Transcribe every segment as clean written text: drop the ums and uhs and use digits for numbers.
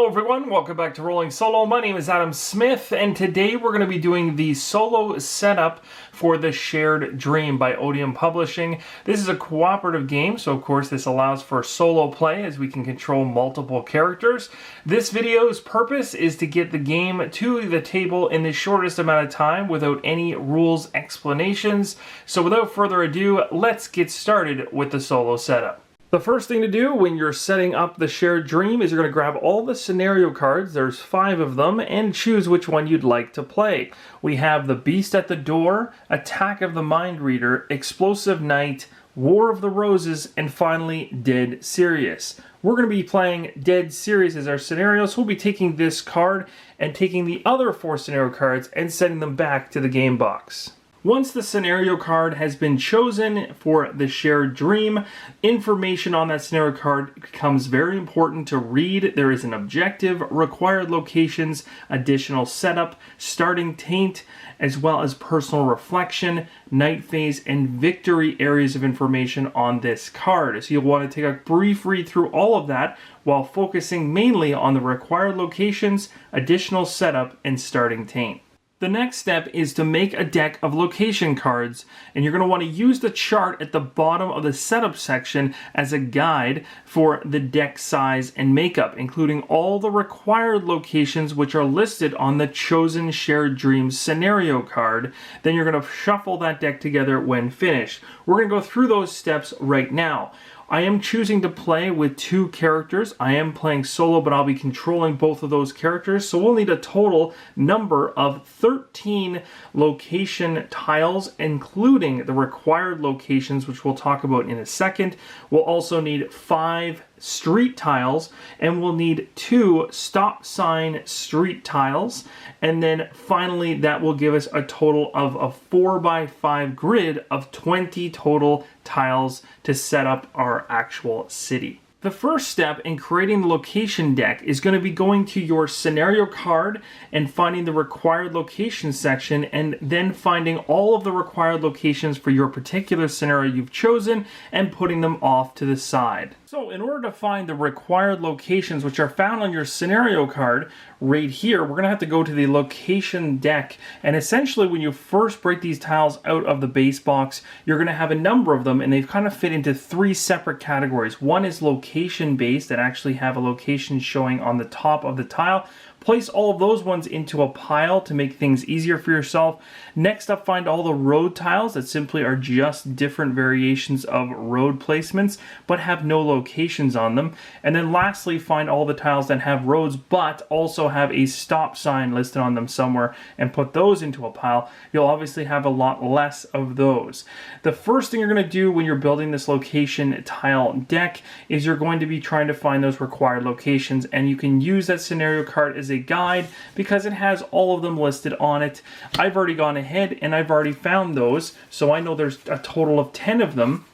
Hello everyone, welcome back to Rolling Solo. My name is Adam Smith, and today we're going to be doing the solo setup for The Shared Dream by ODAM Publishing. This is a cooperative game, so of course this allows for solo play as we can control multiple characters. This video's purpose is to get the game to the table in the shortest amount of time without any rules explanations. So without further ado, let's get started with the solo setup. The first thing to do when you're setting up The Shared Dream is you're going to grab all the scenario cards, there's 5 of them, and choose which one you'd like to play. We have the Beast at the Door, Attack of the Mind Reader, Explosive Night, War of the Roses, and finally Dead Serious. We're going to be playing Dead Serious as our scenario, so we'll be taking this card and taking the other 4 scenario cards and sending them back to the game box. Once the scenario card has been chosen for The Shared Dream, information on that scenario card becomes very important to read. There is an objective, required locations, additional setup, starting taint, as well as personal reflection, night phase, and victory areas of information on this card. So you'll want to take a brief read through all of that while focusing mainly on the required locations, additional setup, and starting taint. The next step is to make a deck of location cards, and you're going to want to use the chart at the bottom of the setup section as a guide for the deck size and makeup, including all the required locations which are listed on the chosen Shared Dream scenario card. Then you're going to shuffle that deck together when finished. We're going to go through those steps right now. I am choosing to play with 2 characters. I am playing solo, but I'll be controlling both of those characters. So we'll need a total number of 13 location tiles, including the required locations, which we'll talk about in a second. We'll also need 5 street tiles, and we'll need 2 stop sign street tiles, and then finally that will give us a total of a 4x5 grid of 20 total tiles to set up our actual city. The first step in creating the location deck is going to be going to your scenario card and finding the required location section, and then finding all of the required locations for your particular scenario you've chosen and putting them off to the side. So in order to find the required locations, which are found on your scenario card right here, we're going to have to go to the location deck. And essentially when you first break these tiles out of the base box, you're going to have a number of them, and they've kind of fit into 3 separate categories. One is location based, that actually have a location showing on the top of the tile. Place all of those ones into a pile to make things easier for yourself. Next up, find all the road tiles that simply are just different variations of road placements but have no locations on them. And then lastly, find all the tiles that have roads but also have a stop sign listed on them somewhere and put those into a pile. You'll obviously have a lot less of those. The first thing you're going to do when you're building this location tile deck is you're going to be trying to find those required locations, and you can use that scenario card as a guide because it has all of them listed on it. I've already gone ahead and I've already found those, so I know there's a total of 10 of them.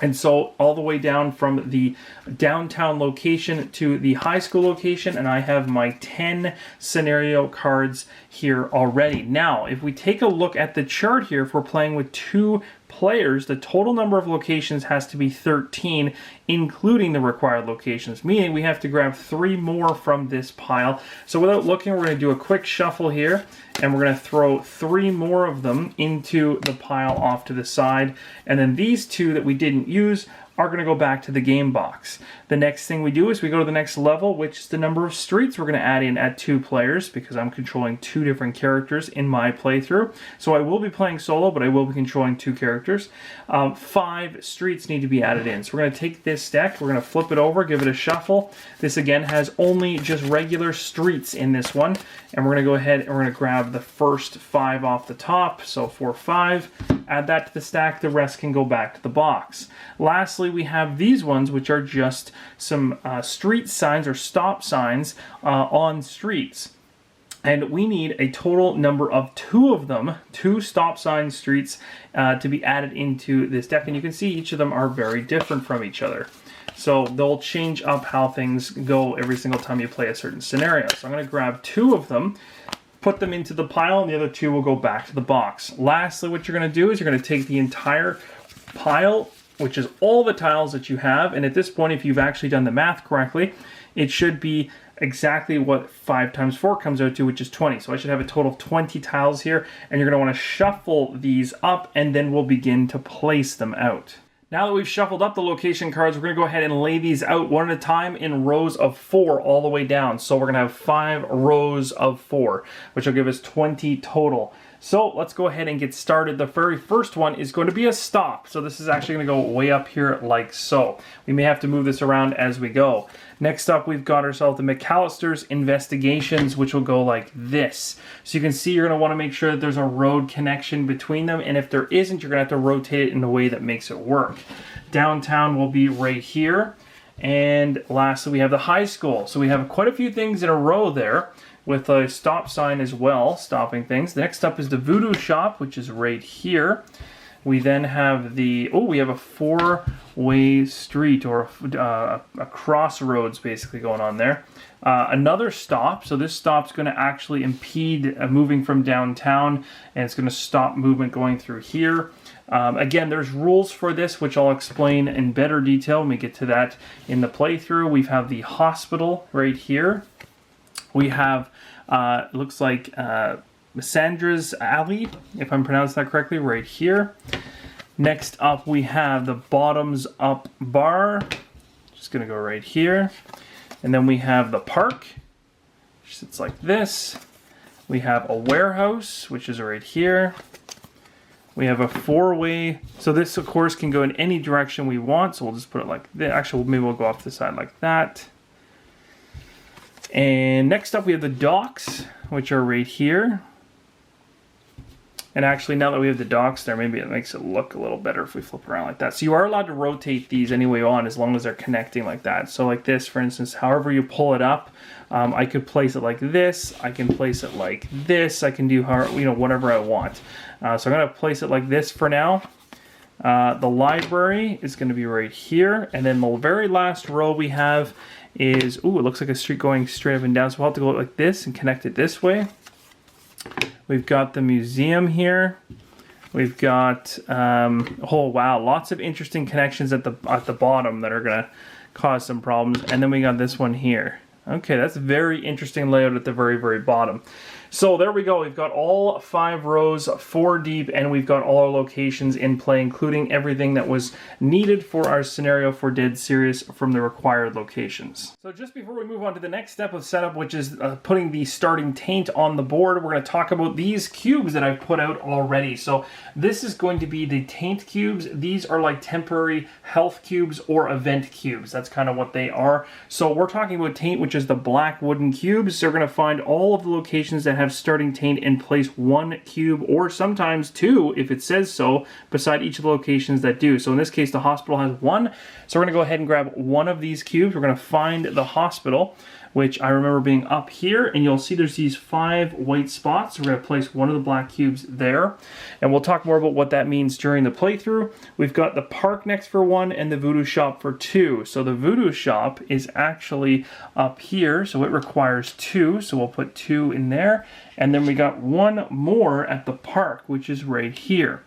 And so all the way down from the downtown location to the high school location, and I have my 10 scenario cards here already. Now, if we take a look at the chart here, if we're playing with 2 players, the total number of locations has to be 13, including the required locations, meaning we have to grab 3 more from this pile. So without looking, we're going to do a quick shuffle here, and we're going to throw 3 more of them into the pile off to the side, and then these 2 that we didn't use are going to go back to the game box. The next thing we do is we go to the next level, which is the number of streets we're going to add in at 2 players, because I'm controlling 2 different characters in my playthrough. So I will be playing solo, but I will be controlling 2 characters. 5 streets need to be added in. So we're going to take this deck, we're going to flip it over, give it a shuffle. This again has only just regular streets in this one, and we're going to go ahead and we're going to grab the first 5 off the top. So 4, 5. Add that to the stack, the rest can go back to the box. Lastly, we have these ones, which are just some street signs or stop signs on streets. And we need a total number of 2 of them, 2 stop sign streets to be added into this deck. And you can see each of them are very different from each other. So they'll change up how things go every single time you play a certain scenario. So I'm going to grab 2 of them, put them into the pile, and the other 2 will go back to the box. Lastly, what you're going to do is you're going to take the entire pile, which is all the tiles that you have, and at this point, if you've actually done the math correctly, it should be exactly what 5 times 4 comes out to, which is 20. So I should have a total of 20 tiles here, and you're going to want to shuffle these up, and then we'll begin to place them out. Now that we've shuffled up the location cards, we're going to go ahead and lay these out one at a time in rows of 4 all the way down. So we're going to have 5 rows of 4, which will give us 20 total. So let's go ahead and get started. The very first one is going to be a stop. So this is actually going to go way up here like so. We may have to move this around as we go. Next up, we've got ourselves the McAllister's Investigations, which will go like this. So you can see you're going to want to make sure that there's a road connection between them. And if there isn't, you're going to have to rotate it in a way that makes it work. Downtown will be right here. And lastly, we have the high school. So we have quite a few things in a row there, with a stop sign as well, stopping things. Next up is the voodoo shop, which is right here. We then have the, we have a 4-way street, or a crossroads basically going on there. Another stop, so this stop's going to actually impede moving from downtown, and it's going to stop movement going through here. Again, there's rules for this, which I'll explain in better detail when we get to that in the playthrough. We have the hospital right here. We have, looks like Sandra's Alley, if I'm pronouncing that correctly, right here. Next up, we have the bottoms up bar. Just going to go right here. And then we have the park, which sits like this. We have a warehouse, which is right here. We have a 4-way. So this, of course, can go in any direction we want. So we'll just put it like this. Actually, maybe we'll go off the side like that. And next up we have the docks, which are right here. And actually, now that we have the docks there, maybe it makes it look a little better if we flip around like that. So you are allowed to rotate these any way on, as long as they're connecting like that. So like this, for instance, however you pull it up, I could place it like this. I can place it like this. I can do whatever I want. So I'm going to place it like this for now. The library is going to be right here. And then the very last row we have is, it looks like a street going straight up and down. So we'll have to go like this and connect it this way. We've got the museum here. We've got, lots of interesting connections at the bottom that are going to cause some problems. And then we got this one here. Okay, that's a very interesting layout at the very, very bottom. So there we go. We've got all 5 rows, 4 deep, and we've got all our locations in play, including everything that was needed for our scenario for Dead Serious from the required locations. So just before we move on to the next step of setup, which is putting the starting taint on the board, we're going to talk about these cubes that I've put out already. So this is going to be the taint cubes. These are like temporary health cubes or event cubes. That's kind of what they are. So we're talking about taint, which is the black wooden cubes. So we're going to find all of the locations that have starting taint and place 1 cube, or sometimes 2 if it says so, beside each of the locations that do. So in this case, the hospital has 1. So we're going to go ahead and grab 1 of these cubes. We're going to find the hospital, which I remember being up here, and you'll see there's these 5 white spots. So we're going to place 1 of the black cubes there, and we'll talk more about what that means during the playthrough. We've got the park next for 1 and the voodoo shop for 2. So the voodoo shop is actually up here, so it requires 2, so we'll put 2 in there. And then we got 1 more at the park, which is right here.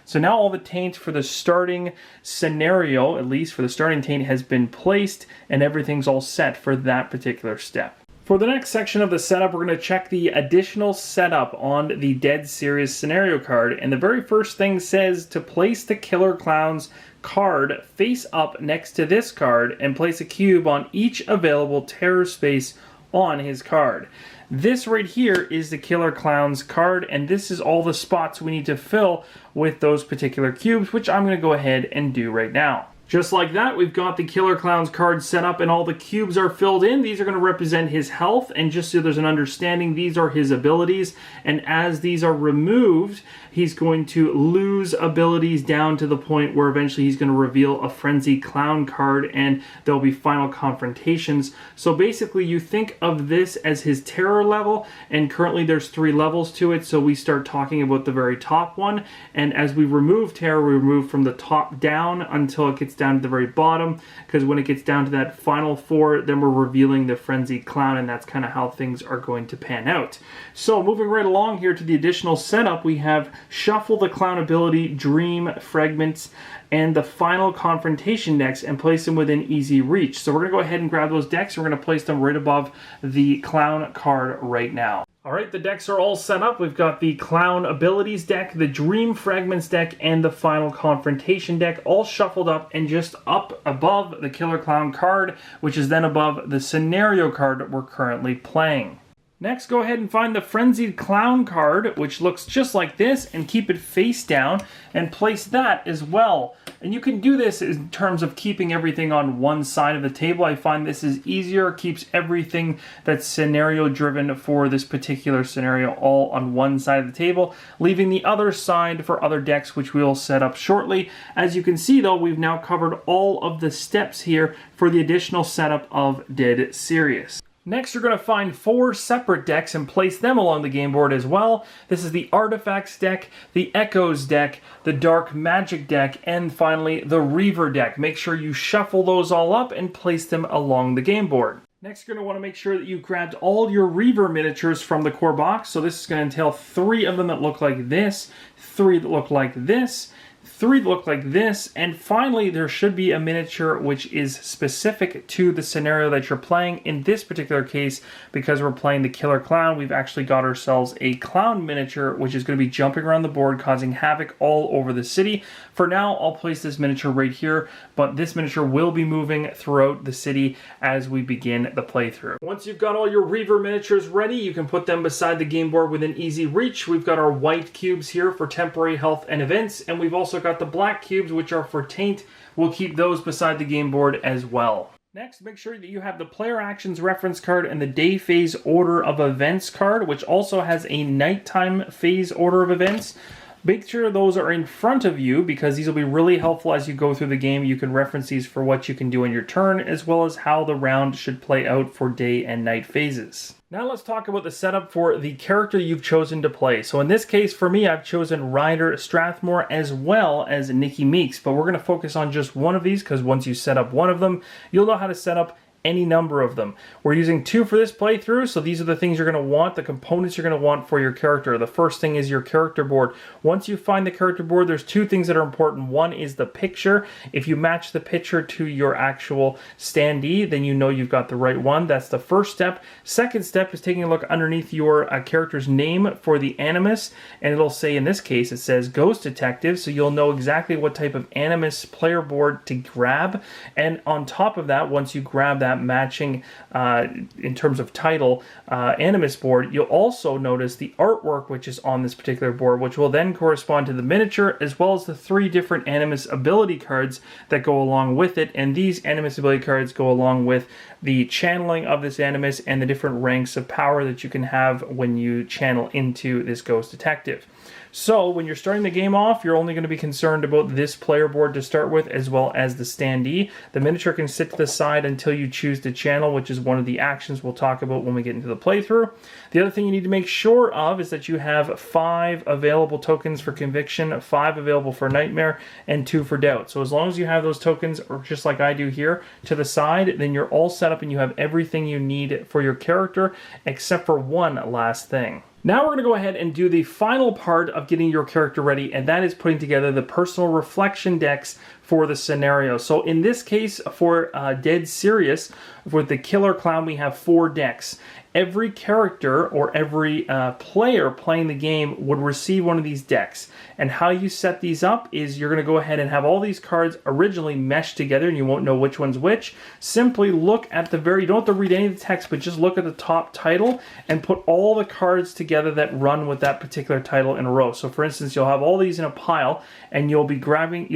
So now all the taint for the starting scenario, at least for the starting taint, has been placed, and everything's all set for that particular step. For the next section of the setup, we're going to check the additional setup on the Dead Serious scenario card. And the very first thing says to place the Killer Clown's card face up next to this card and place a cube on each available terror space on his card. This right here is the Killer Clown's card, and this is all the spots we need to fill with those particular cubes, which I'm going to go ahead and do right now. Just like that, we've got the Killer Clown's card set up and all the cubes are filled in. These are going to represent his health, and just so there's an understanding, these are his abilities. And as these are removed, he's going to lose abilities down to the point where eventually he's going to reveal a Frenzy Clown card and there'll be final confrontations. So basically you think of this as his terror level, and currently there's 3 levels to it, so we start talking about the very top one. And as we remove terror, we remove from the top down until it gets gets down to the very bottom, because when it gets down to that final 4, then we're revealing the frenzied clown, and that's kind of how things are going to pan out. So moving right along here to the additional setup, we have Shuffle the Clown ability, Dream, Fragments, and the final confrontation decks, and place them within easy reach. So we're going to go ahead and grab those decks, and we're going to place them right above the clown card right now. Alright, the decks are all set up. We've got the Clown Abilities deck, the Dream Fragments deck, and the Final Confrontation deck all shuffled up and just up above the Killer Clown card, which is then above the Scenario card that we're currently playing. Next, go ahead and find the Frenzied Clown card, which looks just like this, and keep it face down, and place that as well. And you can do this in terms of keeping everything on one side of the table. I find this is easier, keeps everything that's scenario driven for this particular scenario all on one side of the table, leaving the other side for other decks, which we will set up shortly. As you can see though, we've now covered all of the steps here for the additional setup of Dead Serious. Next, you're going to find 4 separate decks and place them along the game board as well. This is the Artifacts deck, the Echoes deck, the Dark Magic deck, and finally the Reaver deck. Make sure you shuffle those all up and place them along the game board. Next, you're going to want to make sure that you grabbed all your Reaver miniatures from the core box. So this is going to entail 3 of them that look like this, 3 that look like this, 3 look like this, and finally there should be a miniature which is specific to the scenario that you're playing. In this particular case, because we're playing the Killer Clown, we've actually got ourselves a clown miniature which is going to be jumping around the board, causing havoc all over the city. For now, I'll place this miniature right here, but this miniature will be moving throughout the city as we begin the playthrough. Once you've got all your Reaver miniatures ready, you can put them beside the game board within easy reach. We've got our white cubes here for temporary health and events, and we've also got the black cubes, which are for taint. We'll keep those beside the game board as well. Next, make sure that you have the player actions reference card and the day phase order of events card, which also has a nighttime phase order of events. Make sure those are in front of you, because these will be really helpful as you go through the game. You can reference these for what you can do in your turn, as well as how the round should play out for day and night phases. Now let's talk about the setup for the character you've chosen to play. So in this case, for me, I've chosen Ryder Strathmore as well as Nikki Meeks, but we're going to focus on just one of these, because once you set up one of them, you'll know how to set up any number of them. We're using 2 for this playthrough, so these are the things you're going to want, the components you're going to want for your character. The first thing is your character board. Once you find the character board, there's 2 things that are important. One is the picture. If you match the picture to your actual standee, then you know you've got the right one. That's the first step. Second step is taking a look underneath your character's name for the Animus, and it'll say, in this case, it says Ghost Detective, so you'll know exactly what type of Animus player board to grab. And on top of that, once you grab that matching in terms of title Animus board, you'll also notice the artwork which is on this particular board, which will then correspond to the miniature, as well as the 3 different Animus ability cards that go along with it. And these Animus ability cards go along with the channeling of this Animus and the different ranks of power that you can have when you channel into this Ghost Detective. So when you're starting the game off, you're only going to be concerned about this player board to start with, as well as the standee. The miniature can sit to the side until you choose to channel, which is one of the actions we'll talk about when we get into the playthrough. The other thing you need to make sure of is that you have 5 available tokens for Conviction, 5 available for Nightmare, and 2 for Doubt. So as long as you have those tokens, or just like I do here, to the side, then you're all set up and you have everything you need for your character, except for one last thing. Now we're going to go ahead and do the final part of getting your character ready, and that is putting together the personal reflection decks for the scenario. So in this case, for Dead Serious, with the Killer Clown, we have 4 decks. Every character or every player playing the game would receive one of these decks. And how you set these up is you're going to go ahead and have all these cards originally meshed together, and you won't know which one's which. Simply look at the you don't have to read any of the text, but just look at the top title and put all the cards together that run with that particular title in a row. So for instance, you'll have all these in a pile, and you'll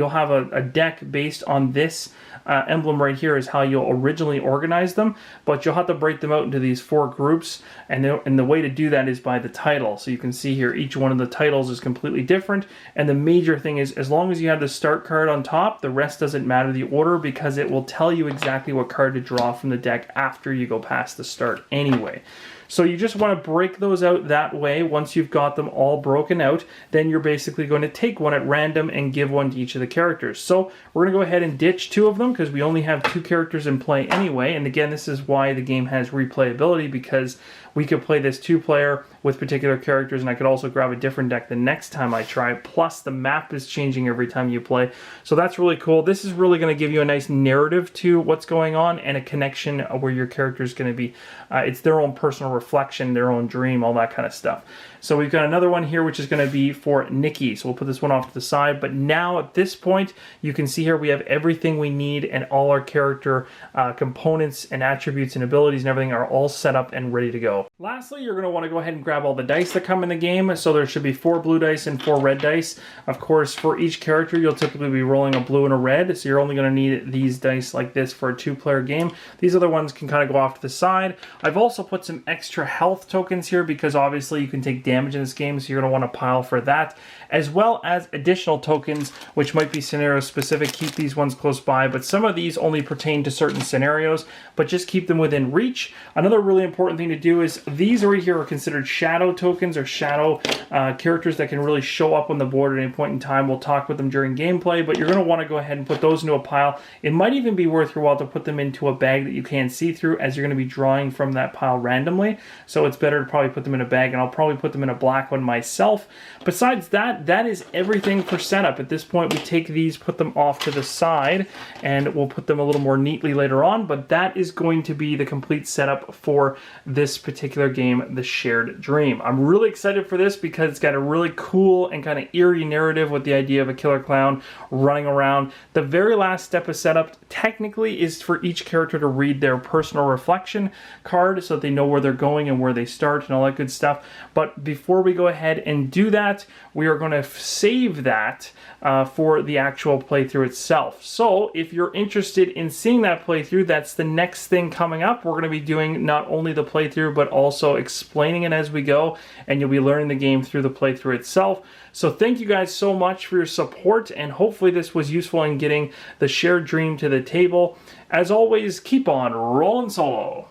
have a deck based on this emblem right here is how you'll originally organize them, but you'll have to break them out into these 4 groups, and the way to do that is by the title. So you can see here each one of the titles is completely different, and the major thing is, as long as you have the start card on top, the rest doesn't matter the order, because it will tell you exactly what card to draw from the deck after you go past the start anyway. So you just want to break those out that way. Once you've got them all broken out, then you're basically going to take one at random and give one to each of the characters. So we're going to go ahead and ditch 2 of them because we only have 2 characters in play anyway. And again, this is why the game has replayability, because we could play this 2-player with particular characters, and I could also grab a different deck the next time I try. Plus, the map is changing every time you play. So that's really cool. This is really going to give you a nice narrative to what's going on and a connection where your character is going to be. It's their own personal reflection, their own dream, all that kind of stuff. So we've got another one here, which is going to be for Nikki. So we'll put this one off to the side. But now at this point, you can see here we have everything we need, and all our character components and attributes and abilities and everything are all set up and ready to go. Lastly, you're going to want to go ahead and grab all the dice that come in the game. So there should be 4 blue dice and 4 red dice. Of course, for each character, you'll typically be rolling a blue and a red. So you're only going to need these dice like this for a 2-player game. These other ones can kind of go off to the side. I've also put some extra health tokens here because obviously you can take damage in this game, so you're going to want to pile for that, as well as additional tokens, which might be scenario specific. Keep these ones close by, but some of these only pertain to certain scenarios, but just keep them within reach. Another really important thing to do is these right here are considered shadow tokens, or shadow characters that can really show up on the board at any point in time. We'll talk with them during gameplay, but you're going to want to go ahead and put those into a pile. It might even be worth your while to put them into a bag that you can see through, as you're going to be drawing from that pile randomly. So it's better to probably put them in a bag, and I'll probably put them in a black one myself. Besides that, that is everything for setup. At this point, we take these, put them off to the side, and we'll put them a little more neatly later on, but that is going to be the complete setup for this particular game, The Shared Dream. I'm really excited for this because it's got a really cool and kind of eerie narrative with the idea of a killer clown running around. The very last step of setup technically is for each character to read their personal reflection card so that they know where they're going and where they start and all that good stuff. But before we go ahead and do that, we are going to save that for the actual playthrough itself. So if you're interested in seeing that playthrough, that's the next thing coming up. We're going to be doing not only the playthrough, but also explaining it as we go, and you'll be learning the game through the playthrough itself. So thank you guys so much for your support, and hopefully this was useful in getting The Shared Dream to the table. As always, keep on rolling solo.